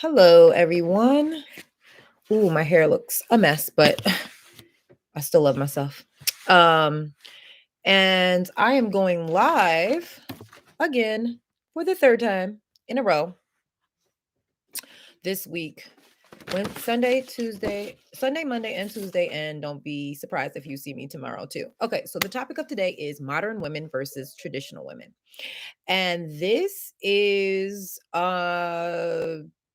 Hello, everyone. Ooh, my hair looks a mess, but I still love myself. Um, and I am going live again for the third time in a row this week. Sunday, Monday, and Tuesday, and don't be surprised if you see me tomorrow too. Okay, so the topic of today is modern women versus traditional women. And this is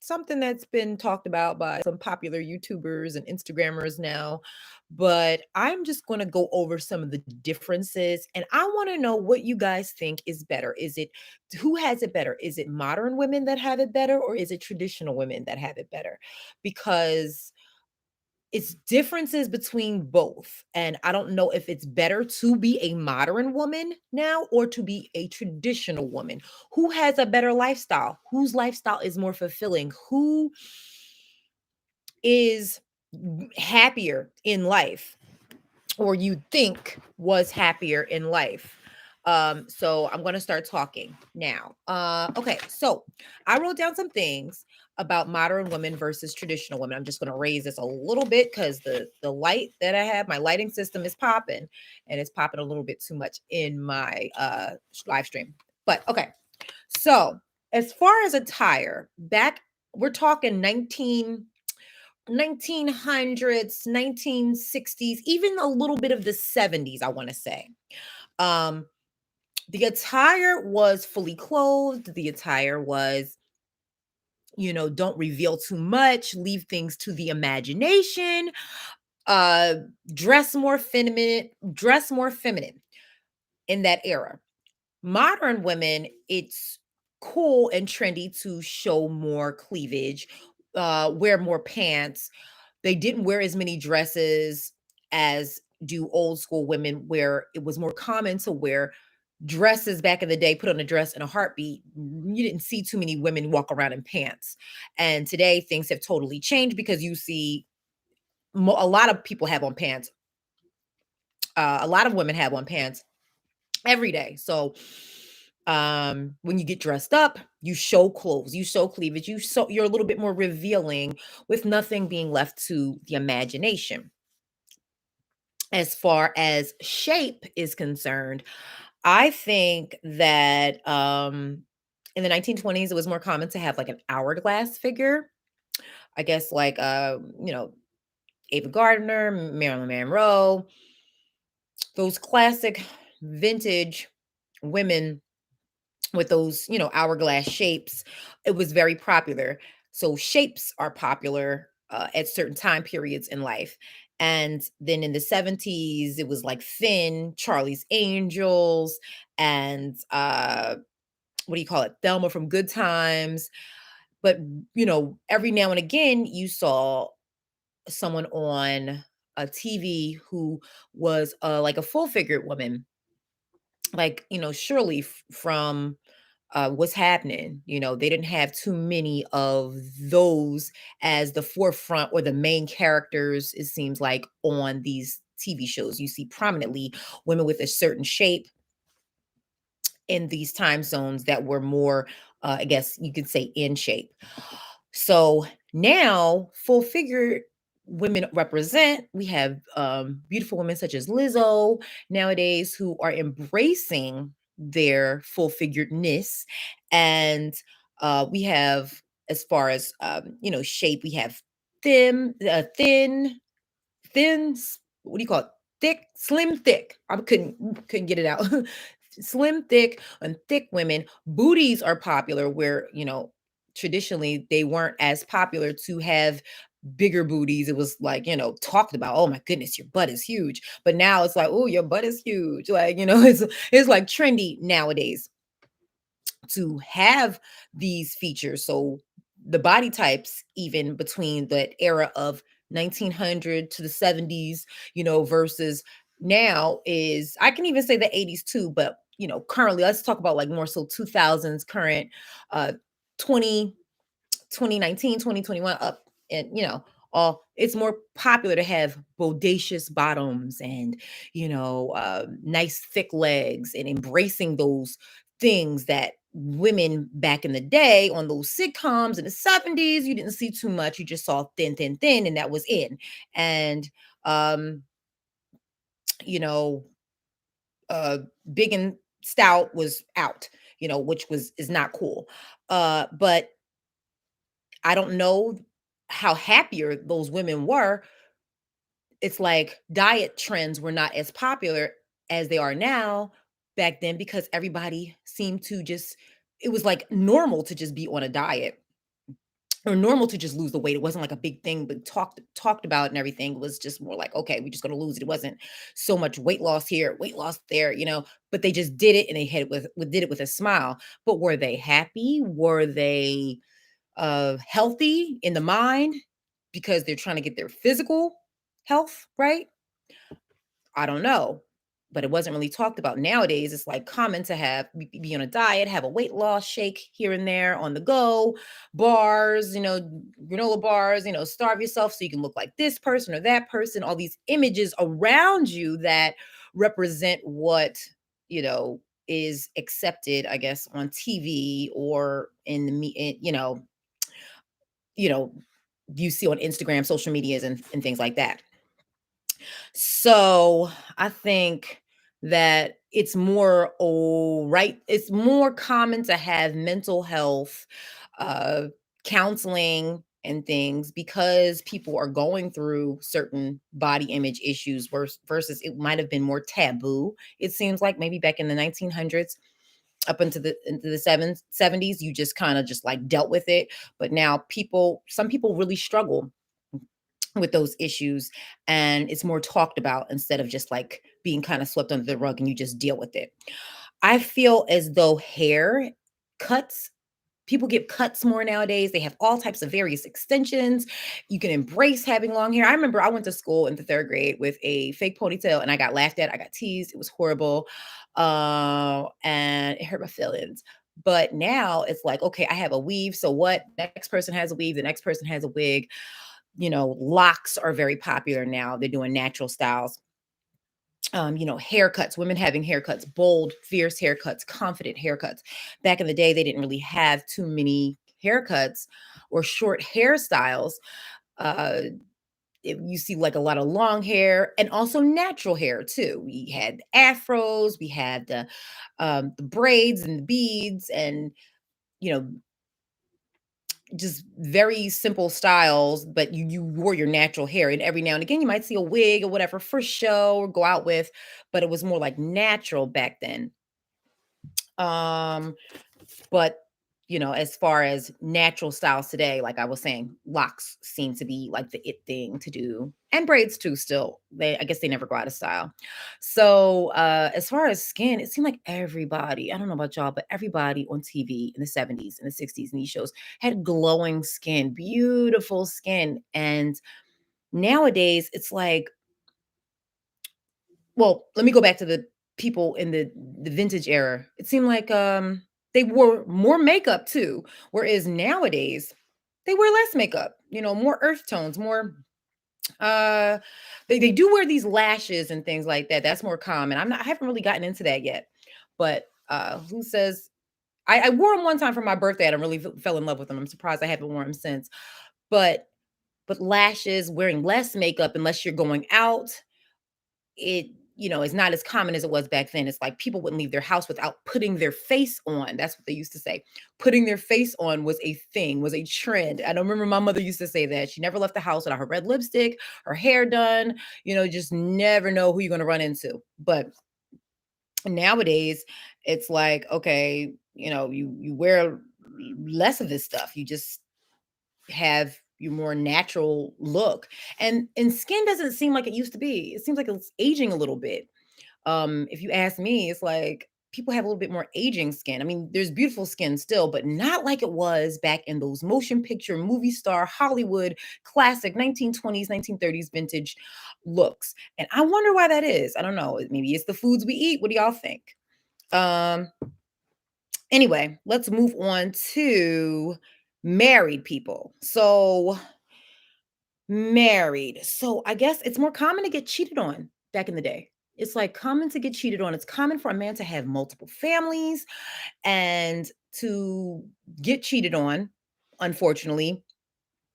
something that's been talked about by some popular YouTubers and Instagrammers now. But I'm just going to go over some of the differences and I want to know what you guys think is better. Is it who has it better? Is it modern women that have it better or is it traditional women that have it better? Because it's differences between both. And I don't know if it's better to be a modern woman now or to be a traditional woman. Who has a better lifestyle? Whose lifestyle is more fulfilling? Who is happier in life or you think was happier in life? So I'm going to start talking now. Okay, so I wrote down some things about modern women versus traditional women. I'm just going to raise this a little bit because the light that I have, my lighting system is popping, and it's popping a little bit too much in my live stream. But okay, so as far as attire, back we're talking 1900s, 1960s, even a little bit of the 70s, I want to say. Um, the attire was fully clothed. The attire was, don't reveal too much, leave things to the imagination, uh, dress more feminine in that era. Modern women, it's cool and trendy to show more cleavage, wear more pants. They didn't wear as many dresses as do old school women, where it was more common to wear dresses back in the day, put on a dress in a heartbeat. You didn't see too many women walk around in pants. And today things have totally changed because you see a lot of people have on pants. A lot of women have on pants every day. So when you get dressed up, you show clothes, you show cleavage, you're a little bit more revealing with nothing being left to the imagination. As far as shape is concerned, I think that in the 1920s it was more common to have like an hourglass figure. I guess like Ava Gardner, Marilyn Monroe, those classic vintage women with those, hourglass shapes. It was very popular. So shapes are popular at certain time periods in life. And then in the 70s, it was like thin, Charlie's Angels, and what do you call it? Thelma from Good Times. But, every now and again, you saw someone on a TV who was like a full figured woman, like, Shirley from what's happening. They didn't have too many of those as the forefront or the main characters, it seems like, on these TV shows. You see prominently women with a certain shape in these time zones that were more, I guess you could say, in shape. So now, full figure women represent. We have beautiful women such as Lizzo nowadays who are embracing their full figuredness, and we have, as far as shape, we have thin, what do you call it? Thick, slim, thick. I couldn't get it out. Slim, thick, and thick women. Booties are popular where, traditionally they weren't as popular to have bigger booties. It was like, talked about, oh my goodness, your butt is huge. But now it's like, oh, your butt is huge. Like, it's like trendy nowadays to have these features. So the body types, even between that era of 1900 to the 70s, versus now, is, I can even say the 80s too, but currently, let's talk about like more so 2000s, current, 20 2019, 2021 up, and all, it's more popular to have bodacious bottoms and nice thick legs, and embracing those things that women back in the day on those sitcoms in the 70s, you didn't see too much. You just saw thin, thin, thin, and that was in. And um, you know, uh big and stout was out, which was is not cool. But I don't know how happier those women were. It's like diet trends were not as popular as they are now back then, because everybody seemed to just, it was like normal to just be on a diet, or normal to just lose the weight. It wasn't like a big thing, but talked about and everything. It was just more like, okay, we're just gonna lose it. It wasn't so much weight loss here, weight loss there, but they just did it, and they had it did it with a smile. But were they happy? Were they healthy in the mind because they're trying to get their physical health right? I don't know, but it wasn't really talked about. Nowadays, it's like common to have be on a diet, have a weight loss shake here and there on the go, bars, granola bars, starve yourself so you can look like this person or that person. All these images around you that represent what, you know, is accepted, I guess, on TV or in the you know, you see on Instagram, social medias, and things like that. So I think that it's more, oh, right. It's more common to have mental health uh, counseling and things because people are going through certain body image issues versus it might have been more taboo. It seems like maybe back in the 1900s up into the 70s, you just kind of just like dealt with it. But now some people really struggle with those issues, and it's more talked about instead of just like being kind of swept under the rug and you just deal with it. I feel as though hair cuts, people get cuts more nowadays. They have all types of various extensions. You can embrace having long hair. I remember I went to school in the third grade with a fake ponytail and I got laughed at. I got teased. It was horrible. And it hurt my feelings. But now it's like, okay, I have a weave. So what? Next person has a weave. The next person has a wig. Locks are very popular now. They're doing natural styles. Haircuts, women having haircuts, bold, fierce haircuts, confident haircuts. Back in the day, they didn't really have too many haircuts or short hairstyles. Uh, you see like a lot of long hair and also natural hair too. We had afros, we had the braids and the beads, and you know just very simple styles, but you wore your natural hair. And every now and again, you might see a wig or whatever for show or go out with, but it was more like natural back then. Um, but as far as natural styles today, like I was saying, locks seem to be like the it thing to do, and braids too. Still, I guess they never go out of style. So, as far as skin, it seemed like everybody, I don't know about y'all, but everybody on TV in the 70s and the 60s in these shows had glowing skin, beautiful skin. And nowadays, it's like, well, let me go back to the people in the vintage era. It seemed like they wore more makeup too, whereas nowadays they wear less makeup. More earth tones, more uh they do wear these lashes and things like that. That's more common. I haven't really gotten into that yet. But who says I wore them one time for my birthday and I really fell in love with them. I'm surprised I haven't worn them since. But lashes, wearing less makeup unless you're going out, it is not as common as it was back then. It's like people wouldn't leave their house without putting their face on. That's what they used to say. Putting their face on was a thing, was a trend. I don't remember, my mother used to say that she never left the house without her red lipstick, her hair done. Just never know who you're going to run into. But nowadays it's like, okay, you wear less of this stuff. You just have your more natural look, and skin doesn't seem like it used to be. It seems like it's aging a little bit. If you ask me, it's like people have a little bit more aging skin. I mean, there's beautiful skin still, but not like it was back in those motion picture movie star Hollywood classic 1920s 1930s vintage looks. And I wonder why that is. I don't know. Maybe it's the foods we eat. What do y'all think? um anyway, let's move on to married people. So married. So I guess it's more common to get cheated on back in the day. It's like common to get cheated on. It's common for a man to have multiple families and to get cheated on, unfortunately,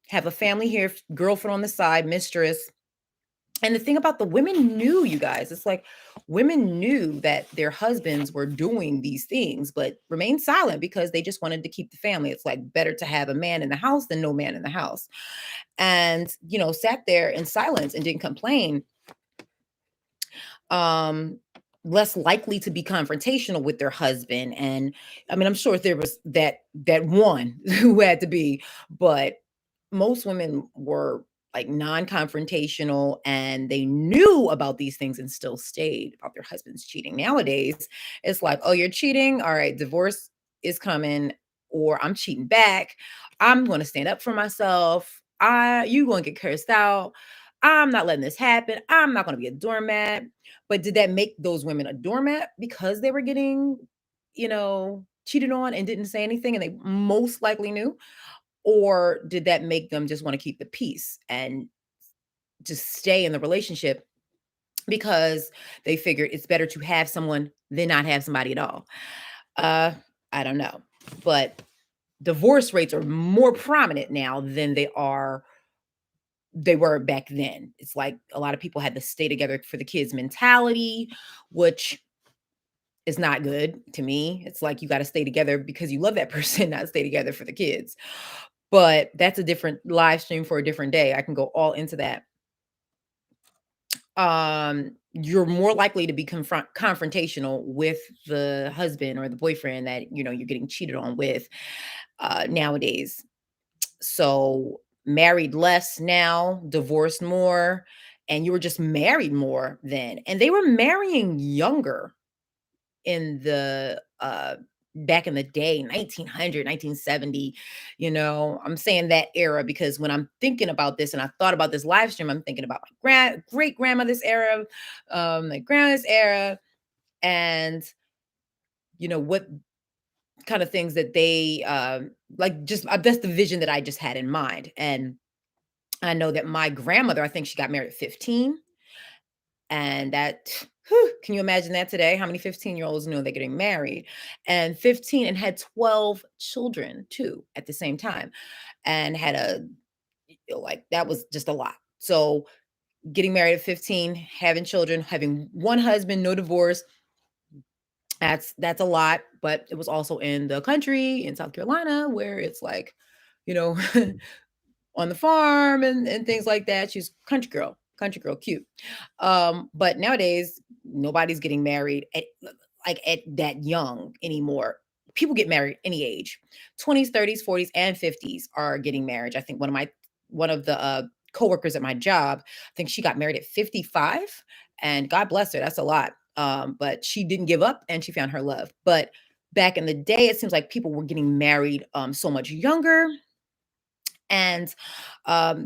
have a family here, girlfriend on the side, mistress. And the thing about the women knew, you guys, it's like women knew that their husbands were doing these things, but remained silent because they just wanted to keep the family. It's like better to have a man in the house than no man in the house. And, sat there in silence and didn't complain. um Less likely to be confrontational with their husband. And I mean, I'm sure there was that one who had to be, but most women were like non-confrontational, and they knew about these things and still stayed about their husbands cheating. Nowadays it's like, oh, you're cheating, all right, divorce is coming, or I'm cheating back, I'm going to stand up for myself, you going to get cursed out, I'm not letting this happen, I'm not going to be a doormat. But did that make those women a doormat because they were getting, cheated on and didn't say anything and they most likely knew? Or did that make them just want to keep the peace and just stay in the relationship because they figured it's better to have someone than not have somebody at all? Uh, I don't know. But divorce rates are more prominent now than they were back then. It's like a lot of people had to stay together for the kids mentality, which is not good to me. It's like you got to stay together because you love that person, not stay together for the kids. But that's a different live stream for a different day. I can go all into that. You're more likely to be confrontational with the husband or the boyfriend that you're getting cheated on with nowadays. So married less now, divorced more, and you were just married more then. And they were marrying younger in the back in the day, 1900, 1970. I'm saying that era because when I'm thinking about this and I thought about this live stream, I'm thinking about my great grandmother's era, my grandma's era, and what kind of things that they like. Just that's the vision that I just had in mind. And I know that my grandmother, I think she got married at 15. And that, whew, can you imagine that today? How many 15-year-olds know they're getting married? And 15, and had 12 children too at the same time. And had like, that was just a lot. So getting married at 15, having children, having one husband, no divorce, that's a lot. But it was also in the country in South Carolina where it's like, you know, on the farm and things like that. She's country girl, cute. But nowadays, nobody's getting married at that young anymore. People get married any age. 20s, 30s, 40s, and 50s are getting married. I think one of the coworkers at my job, I think she got married at 55, and God bless her. That's a lot. But she didn't give up and she found her love. But back in the day, it seems like people were getting married so much younger, and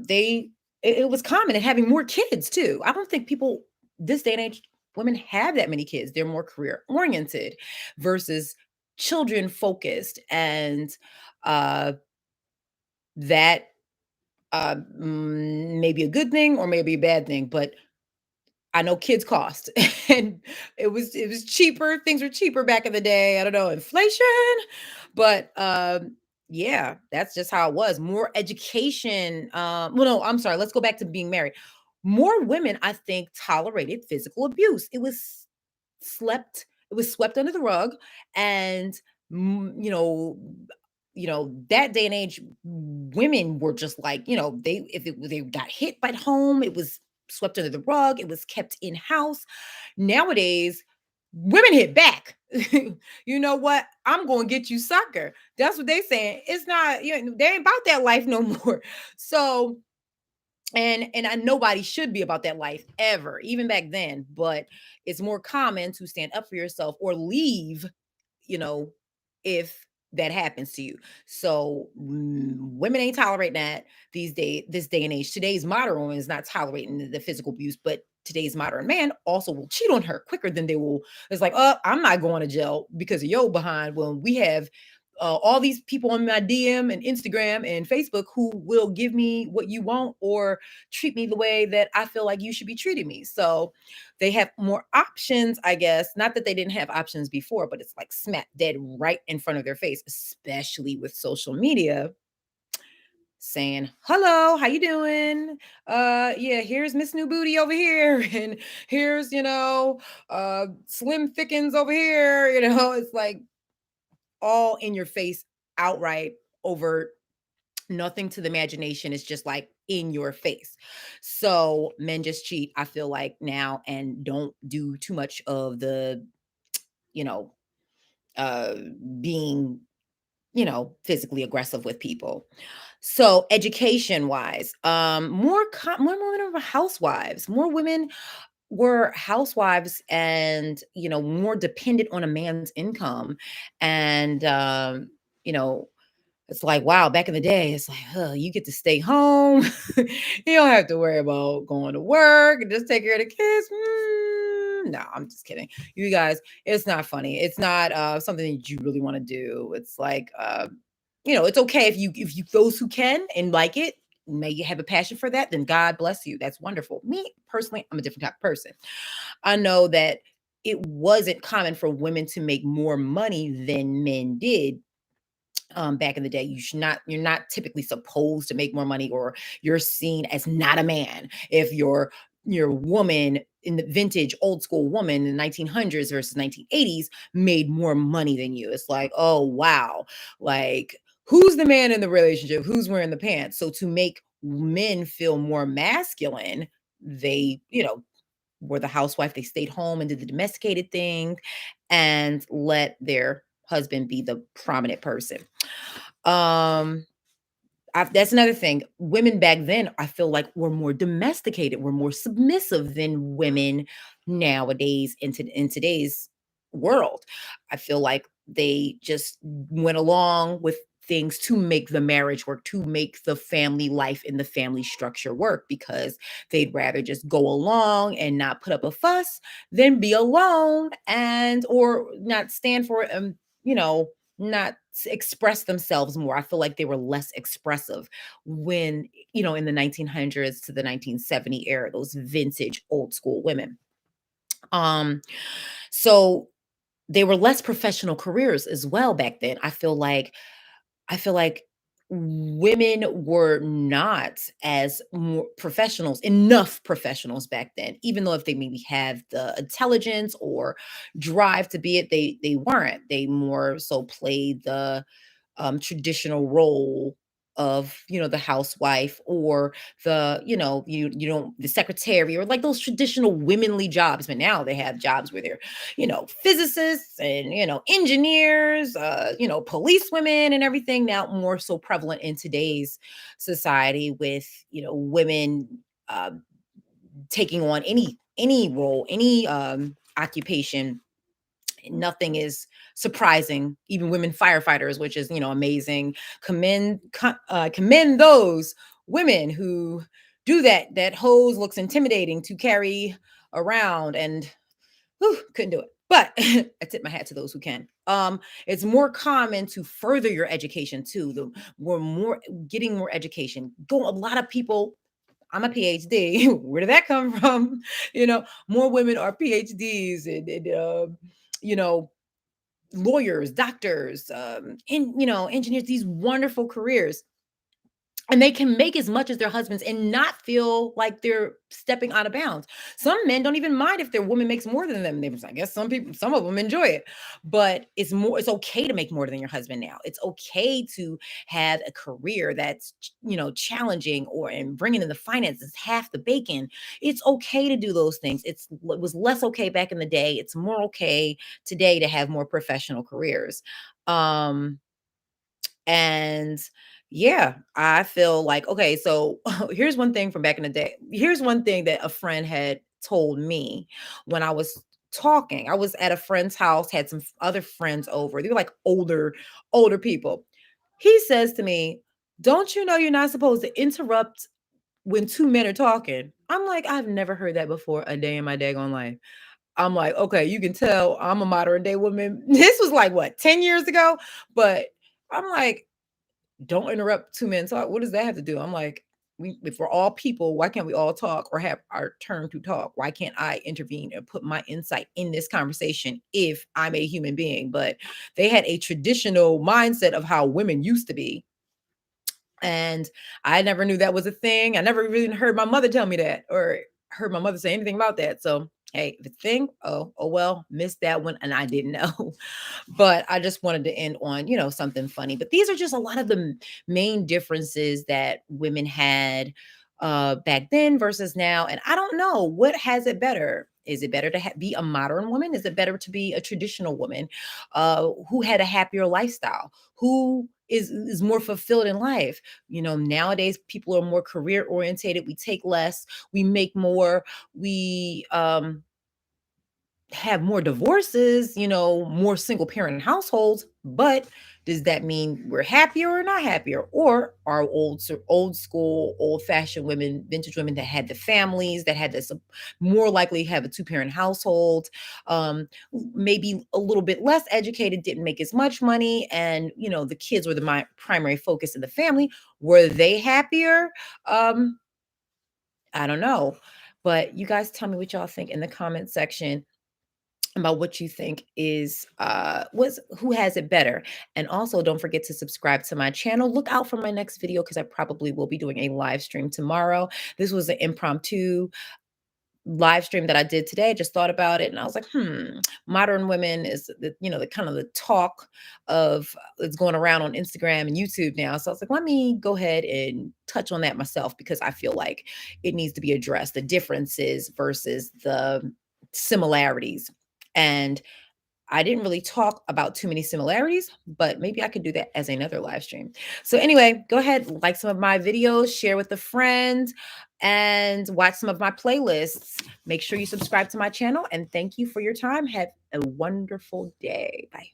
they it was common and having more kids too. I don't think people this day and age, women have that many kids. They're more career oriented versus children focused. And uh that may be a good thing or maybe a bad thing, but I know kids cost. And it was cheaper. Things were cheaper back in the day. I don't know, inflation, but yeah, that's just how it was. More education. Well, no, I'm sorry. Let's go back to being married. More women, I think, tolerated physical abuse. It was swept under the rug, and mm, you know, that day and age, women were just like, they got hit by home, it was swept under the rug, it was kept in house. Nowadays, women hit back. You know what? I'm going to get you, sucker. That's what they saying. It's not, they ain't about that life no more. So, and nobody should be about that life ever, even back then. But it's more common to stand up for yourself or leave, you know, if that happens to you. So women ain't tolerating that this day and age. Today's modern woman is not tolerating the physical abuse, but today's modern man also will cheat on her quicker than they will. It's like, oh, I'm not going to jail because of your behind when we have all these people on my DM and Instagram and Facebook who will give me what you want or treat me the way that I feel like you should be treating me. So they have more options, I guess. Not that they didn't have options before, but it's like smack dead right in front of their face, especially with social media saying, "Hello, how you doing? Yeah, here's Miss New Booty over here, and here's, Slim Thickens over here." It's like all in your face, outright, overt, nothing to the imagination. It's just like in your face. So men just cheat, I feel like now, and don't do too much of the, you know, uh being, physically aggressive with people. So education wise, more women were housewives. More women were housewives, and more dependent on a man's income. And you know, it's like, wow, back in the day, it's like, you get to stay home. You don't have to worry about going to work and just take care of the kids. No, I'm just kidding. You guys, it's not funny. It's not something that you really want to do. It's like, it's okay if you those who can and like it, may you have a passion for that, then God bless you. That's wonderful. Me personally, I'm a different type of person. I know that it wasn't common for women to make more money than men did back in the day. You're not typically supposed to make more money, or you're seen as not a man if your woman in the vintage old school woman in the 1900s versus 1980s made more money than you. It's like, oh wow, like who's the man in the relationship, who's wearing the pants? So to make men feel more masculine, they were the housewife. They stayed home and did the domesticated thing and let their husband be the prominent person. Um, that's another thing. Women back then, I feel like, were more domesticated, were more submissive than women nowadays in today's world. I feel like they just went along with things to make the marriage work, to make the family life and the family structure work, because they'd rather just go along and not put up a fuss than be alone and or not stand for it, not express themselves more. I feel like they were less expressive when, in the 1900s to the 1970 era, those vintage old school women. Um, so they were less professional careers as well back then. I feel like women were not as more professionals, enough professionals back then, even though if they maybe have the intelligence or drive to be it, they weren't. They more so played the traditional role of the housewife, or you don't the secretary, or like those traditional womenly jobs. But now they have jobs where they're physicists and engineers, police women and everything, now more so prevalent in today's society, with women uh, taking on any role, any occupation. Nothing is surprising. Even women firefighters, which is amazing. Commend those women who do that. That hose looks intimidating to carry around, and couldn't do it. But I tip my hat to those who can. It's more common to further your education too. We're more getting more education. Go. A lot of people. I'm a PhD. Where did that come from? More women are PhDs, and you know, lawyers, doctors, engineers. These wonderful careers, and they can make as much as their husbands and not feel like they're stepping out of bounds. Some men don't even mind if their woman makes more than them. I guess some of them enjoy it, but it's okay to make more than your husband now. It's okay to have a career that's, challenging, or and bringing in the finances, half the bacon. It's okay to do those things. It was less okay back in the day. It's more okay today to have more professional careers. Um, and yeah, I feel like, okay, so here's one thing from back in the day. Here's one thing that a friend had told me when I was talking. I was at a friend's house, had some other friends over. They were like older people. He says to me, "Don't you know you're not supposed to interrupt when two men are talking?" I'm like, I've never heard that before a day in my daggone life. I'm like, okay, you can tell I'm a modern day woman. This was like what, 10 years ago? But I'm like, don't interrupt two men talk. What does that have to do? I'm like, if we're all people, why can't we all talk or have our turn to talk? Why can't I intervene and put my insight in this conversation if I'm a human being? But they had a traditional mindset of how women used to be. And I never knew that was a thing. I never even heard my mother tell me that or heard my mother say anything about that. So, hey, if it's a thing, oh well, missed that one and I didn't know. But I just wanted to end on, something funny. But these are just a lot of the main differences that women had back then versus now. And I don't know what has it better. Is it better to be a modern woman? Is it better to be a traditional woman who had a happier lifestyle? Who is more fulfilled in life? Nowadays people are more career orientated. We take less, we make more, we have more divorces, more single parent households, but does that mean we're happier or not happier? Or are old school, old fashioned women, vintage women that had the families, that had this more likely have a two-parent household, maybe a little bit less educated, didn't make as much money, and the kids were the primary focus of the family. Were they happier? I don't know. But you guys tell me what y'all think in the comment section about what you think is who has it better. And also don't forget to subscribe to my channel. Look out for my next video because I probably will be doing a live stream tomorrow. This was an impromptu live stream that I did today. I just thought about it and I was like, modern women is the kind of the talk of it's going around on Instagram and YouTube now. So I was like, let me go ahead and touch on that myself because I feel like it needs to be addressed, the differences versus the similarities. And I didn't really talk about too many similarities, but maybe I could do that as another live stream. So anyway, go ahead, like some of my videos, share with a friend, and watch some of my playlists. Make sure you subscribe to my channel, and thank you for your time. Have a wonderful day. Bye.